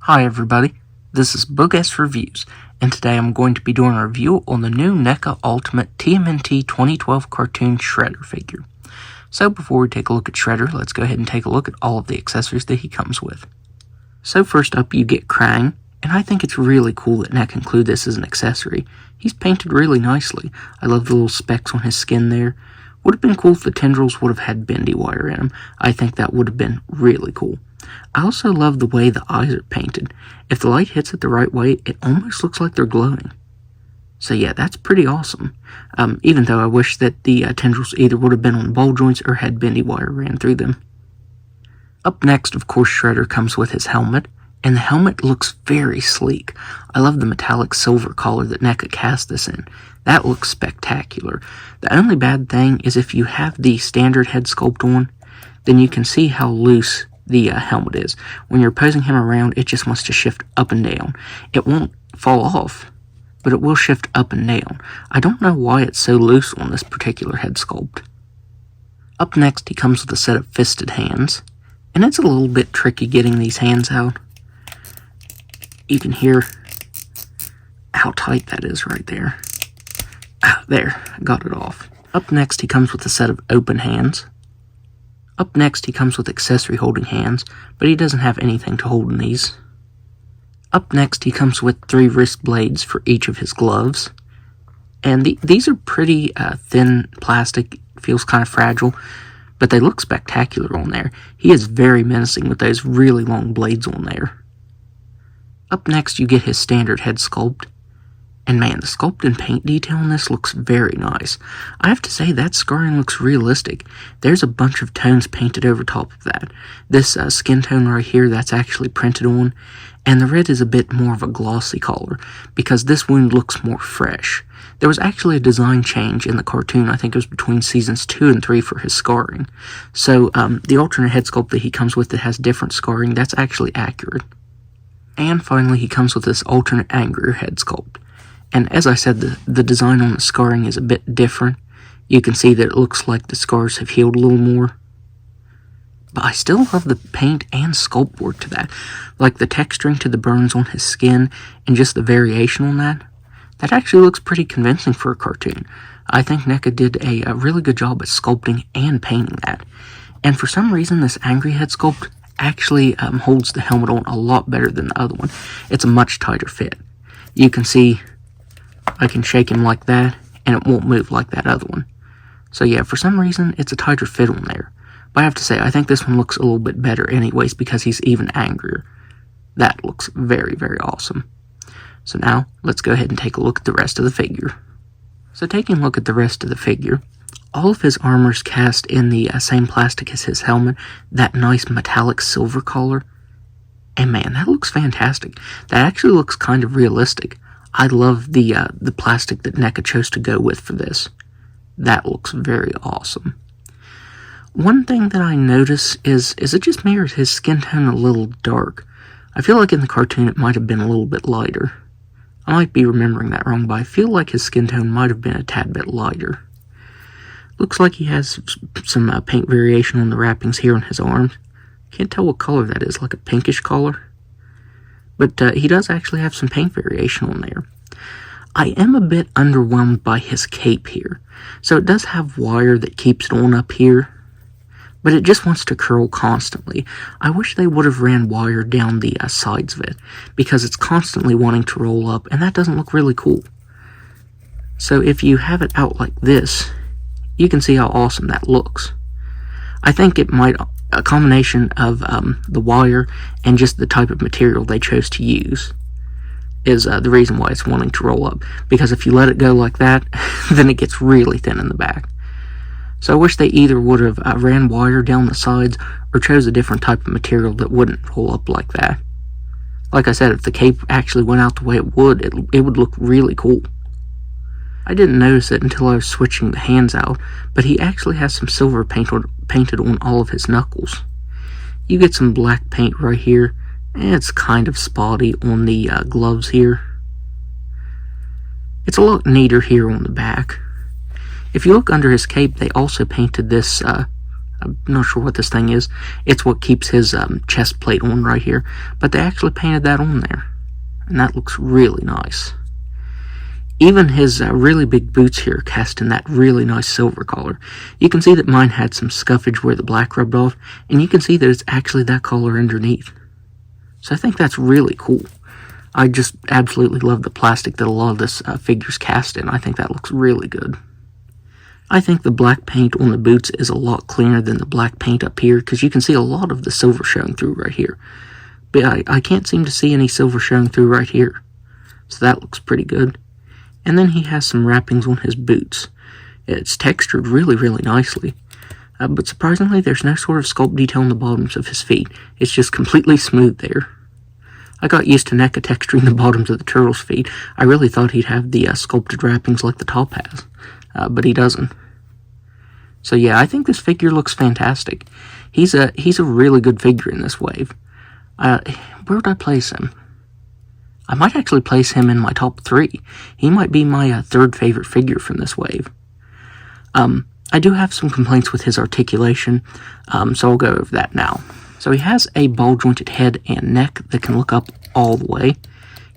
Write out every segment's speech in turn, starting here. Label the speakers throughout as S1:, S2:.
S1: Hi everybody, this is Book S Reviews, and today I'm going to be doing a review on the new NECA Ultimate TMNT 2012 cartoon Shredder figure. So before we take a look at Shredder, let's go ahead and take a look at all of the accessories that he comes with. So first up you get Krang, and I think it's really cool that NECA include this as an accessory. He's painted really nicely. I love the little specks on his skin there. Would have been cool if the tendrils would have had bendy wire in them. I think that would have been really cool. I also love the way the eyes are painted. If the light hits it the right way, it almost looks like they're glowing. So yeah, that's pretty awesome. Even though I wish that the tendrils either would have been on ball joints or had bendy wire ran through them. Up next, of course, Shredder comes with his helmet, and the helmet looks very sleek. I love the metallic silver color that NECA cast this in. That looks spectacular. The only bad thing is if you have the standard head sculpt on, then you can see how loose the helmet is. When you're posing him around, it just wants to shift up and down. It won't fall off, but it will shift up and down. I don't know why it's so loose on this particular head sculpt. Up next, he comes with a set of fisted hands, and it's a little bit tricky getting these hands out. You can hear how tight that is right there. There, I got it off. Up next, he comes with a set of open hands. Up next, he comes with accessory holding hands, but he doesn't have anything to hold in these. Up next, he comes with 3 wrist blades for each of his gloves. And these are pretty thin plastic, feels kind of fragile, but they look spectacular on there. He is very menacing with those really long blades on there. Up next, you get his standard head sculpt. And man, the sculpt and paint detail on this looks very nice. I have to say, that scarring looks realistic. There's a bunch of tones painted over top of that. This skin tone right here, that's actually printed on. And the red is a bit more of a glossy color, because this wound looks more fresh. There was actually a design change in the cartoon, I think it was between seasons 2 and 3 for his scarring. So, the alternate head sculpt that he comes with that has different scarring, that's actually accurate. And finally, he comes with this alternate angrier head sculpt. And as I said, the design on the scarring is a bit different. You can see that it looks like the scars have healed a little more. But I still love the paint and sculpt work to that. Like the texturing to the burns on his skin and just the variation on that. That actually looks pretty convincing for a cartoon. I think NECA did a really good job at sculpting and painting that. And for some reason, this angry head sculpt actually holds the helmet on a lot better than the other one. It's a much tighter fit. You can see I can shake him like that, and it won't move like that other one. So yeah, for some reason, it's a tighter fit on there. But I have to say, I think this one looks a little bit better anyways, because he's even angrier. That looks very, very awesome. So now, let's go ahead and take a look at the rest of the figure. So taking a look at the rest of the figure, all of his armor is cast in the same plastic as his helmet, that nice metallic silver color. And man, that looks fantastic. That actually looks kind of realistic. I love the plastic that NECA chose to go with for this. That looks very awesome. One thing that I notice is it just mirrors his skin tone a little dark. I feel like in the cartoon it might have been a little bit lighter. I might be remembering that wrong, but I feel like his skin tone might have been a tad bit lighter. Looks like he has some paint variation on the wrappings here on his arms. Can't tell what color that is, like a pinkish color. But he does actually have some paint variation on there. I am a bit underwhelmed by his cape here. So it does have wire that keeps it on up here, but it just wants to curl constantly. I wish they would have ran wire down the sides of it, because it's constantly wanting to roll up, and that doesn't look really cool. So if you have it out like this, you can see how awesome that looks. I think it might, a combination of the wire and just the type of material they chose to use is the reason why it's wanting to roll up. Because if you let it go like that, then it gets really thin in the back. So I wish they either would have ran wire down the sides or chose a different type of material that wouldn't roll up like that. Like I said, if the cape actually went out the way it would look really cool. I didn't notice it until I was switching the hands out, but he actually has some silver painted on all of his knuckles. You get some black paint right here, and it's kind of spotty on the gloves here. It's a lot neater here on the back. If you look under his cape, they also painted this I'm not sure what this thing is. It's what keeps his chest plate on right here. But they actually painted that on there. And that looks really nice. Even his really big boots here cast in that really nice silver color. You can see that mine had some scuffage where the black rubbed off, and you can see that it's actually that color underneath. So I think that's really cool. I just absolutely love the plastic that a lot of this figure's cast in. I think that looks really good. I think the black paint on the boots is a lot cleaner than the black paint up here, because you can see a lot of the silver showing through right here. But I can't seem to see any silver showing through right here. So that looks pretty good. And then he has some wrappings on his boots. It's textured really, really nicely. But surprisingly, there's no sort of sculpt detail on the bottoms of his feet. It's just completely smooth there. I got used to NECA texturing the bottoms of the turtle's feet. I really thought he'd have the sculpted wrappings like the top has. But he doesn't. So yeah, I think this figure looks fantastic. He's a really good figure in this wave. Where would I place him? I might actually place him in my top 3. He might be my third favorite figure from this wave. I do have some complaints with his articulation, so I'll go over that now. So he has a ball-jointed head and neck that can look up all the way.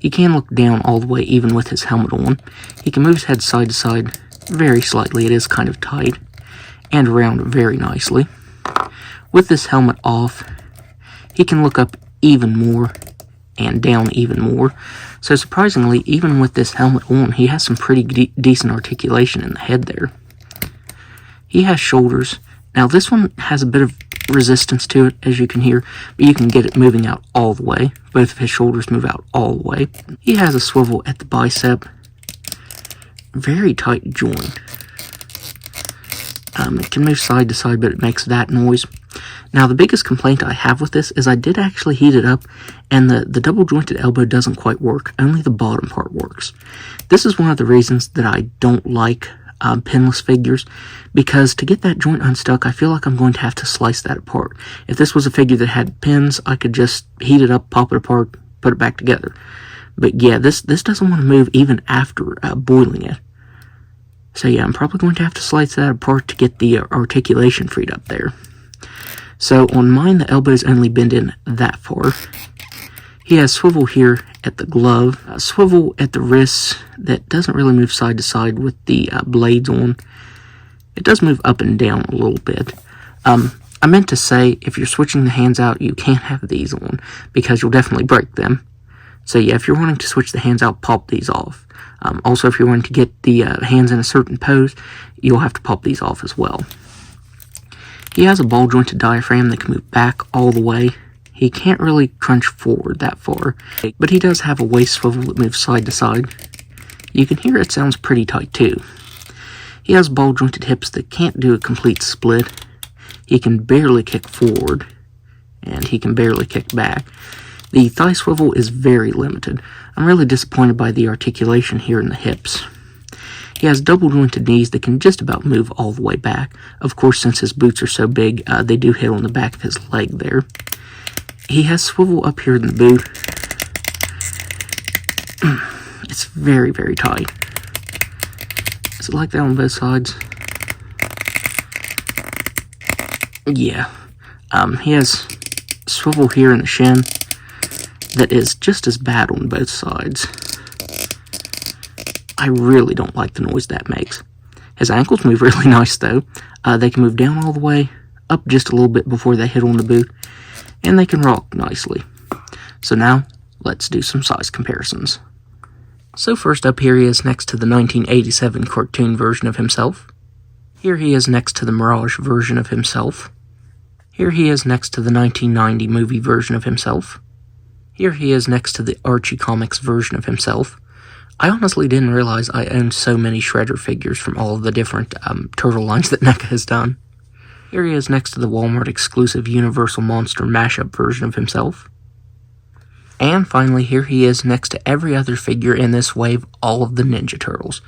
S1: He can look down all the way even with his helmet on. He can move his head side to side very slightly. It is kind of tight. And around very nicely. With this helmet off, he can look up even more and down even more. So surprisingly, even with this helmet on, he has some pretty decent articulation in the head there. He has shoulders. Now this one has a bit of resistance to it, as you can hear, but you can get it moving out all the way. Both of his shoulders move out all the way. He has a swivel at the bicep. Very tight joint. It can move side to side, but it makes that noise. Now, the biggest complaint I have with this is I did actually heat it up, and the double-jointed elbow doesn't quite work. Only the bottom part works. This is one of the reasons that I don't like pinless figures, because to get that joint unstuck, I feel like I'm going to have to slice that apart. If this was a figure that had pins, I could just heat it up, pop it apart, put it back together. But yeah, this doesn't want to move even after boiling it. So yeah, I'm probably going to have to slice that apart to get the articulation freed up there. So on mine, the elbows only bend in that far. He has swivel here at the glove, swivel at the wrists that doesn't really move side to side with the blades on. It does move up and down a little bit. I meant to say, if you're switching the hands out, you can't have these on, because you'll definitely break them. So yeah, if you're wanting to switch the hands out, pop these off. Also, if you're wanting to get the hands in a certain pose, you'll have to pop these off as well. He has a ball-jointed diaphragm that can move back all the way. He can't really crunch forward that far, but he does have a waist swivel that moves side to side. You can hear it sounds pretty tight too. He has ball-jointed hips that can't do a complete split. He can barely kick forward, and he can barely kick back. The thigh swivel is very limited. I'm really disappointed by the articulation here in the hips. He has double-jointed knees that can just about move all the way back. Of course, since his boots are so big, they do hit on the back of his leg there. He has swivel up here in the boot. It's very, very tight. Is it like that on both sides? Yeah. He has swivel here in the shin that is just as bad on both sides. I really don't like the noise that makes. His ankles move really nice though. They can move down all the way, up just a little bit before they hit on the boot, and they can rock nicely. So now, let's do some size comparisons. So first up, here he is next to the 1987 cartoon version of himself. Here he is next to the Mirage version of himself. Here he is next to the 1990 movie version of himself. Here he is next to the Archie Comics version of himself. I honestly didn't realize I owned so many Shredder figures from all of the different turtle lines that NECA has done. Here he is next to the Walmart exclusive Universal Monster mashup version of himself. And finally, here he is next to every other figure in this wave, all of the Ninja Turtles.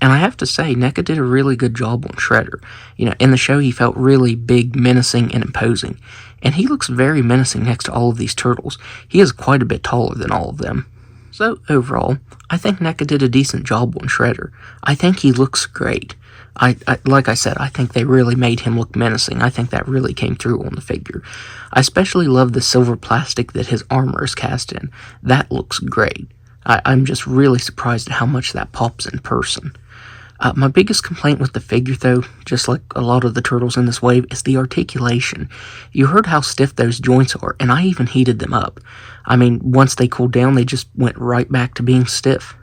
S1: And I have to say, NECA did a really good job on Shredder. You know, in the show he felt really big, menacing, and imposing. And he looks very menacing next to all of these turtles. He is quite a bit taller than all of them. So, overall, I think NECA did a decent job on Shredder. I think he looks great. Like I said, I think they really made him look menacing. I think that really came through on the figure. I especially love the silver plastic that his armor is cast in. That looks great. I'm just really surprised at how much that pops in person. My biggest complaint with the figure, though, just like a lot of the turtles in this wave, is the articulation. You heard how stiff those joints are, and I even heated them up. I mean, once they cooled down, they just went right back to being stiff.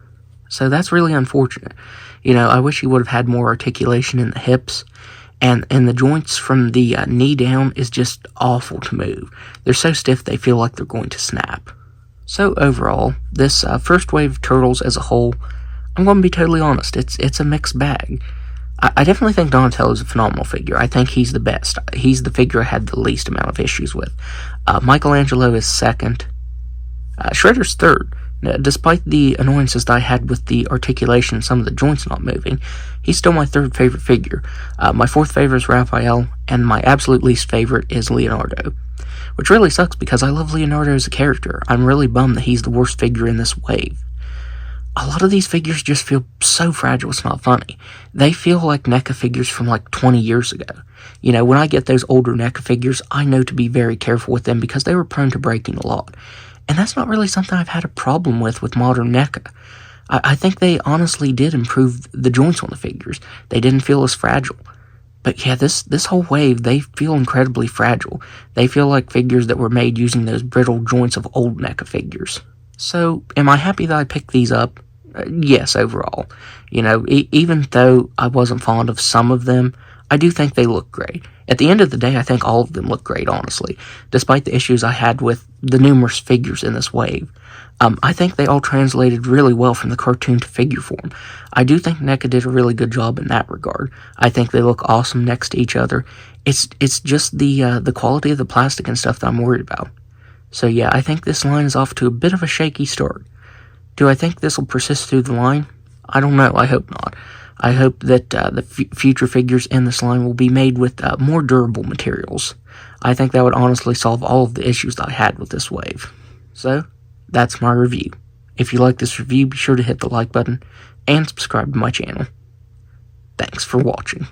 S1: So that's really unfortunate. You know, I wish he would have had more articulation in the hips, and the joints from the knee down is just awful to move. They're so stiff they feel like they're going to snap. So overall, this first wave of turtles as a whole, I'm going to be totally honest, it's a mixed bag. I definitely think Donatello's a phenomenal figure. I think he's the best. He's the figure I had the least amount of issues with. Michelangelo is second. Shredder's third. Despite the annoyances that I had with the articulation and some of the joints not moving, he's still my third favorite figure. My fourth favorite is Raphael, and my absolute least favorite is Leonardo. Which really sucks because I love Leonardo as a character. I'm really bummed that he's the worst figure in this wave. A lot of these figures just feel so fragile, it's not funny. They feel like NECA figures from like 20 years ago. You know, when I get those older NECA figures, I know to be very careful with them because they were prone to breaking a lot. And that's not really something I've had a problem with modern NECA. I think they honestly did improve the joints on the figures. They didn't feel as fragile. But yeah, this whole wave, they feel incredibly fragile. They feel like figures that were made using those brittle joints of old NECA figures. So, am I happy that I picked these up? Yes, overall. You know, even though I wasn't fond of some of them, I do think they look great. At the end of the day, I think all of them look great, honestly. Despite the issues I had with the numerous figures in this wave, I think they all translated really well from the cartoon to figure form. I do think NECA did a really good job in that regard. I think they look awesome next to each other. It's just the quality of the plastic and stuff that I'm worried about. So yeah, I think this line is off to a bit of a shaky start. Do I think this will persist through the line? I don't know, I hope not. I hope that the future figures in this line will be made with more durable materials. I think that would honestly solve all of the issues that I had with this wave. So, that's my review. If you like this review, be sure to hit the like button and subscribe to my channel. Thanks for watching.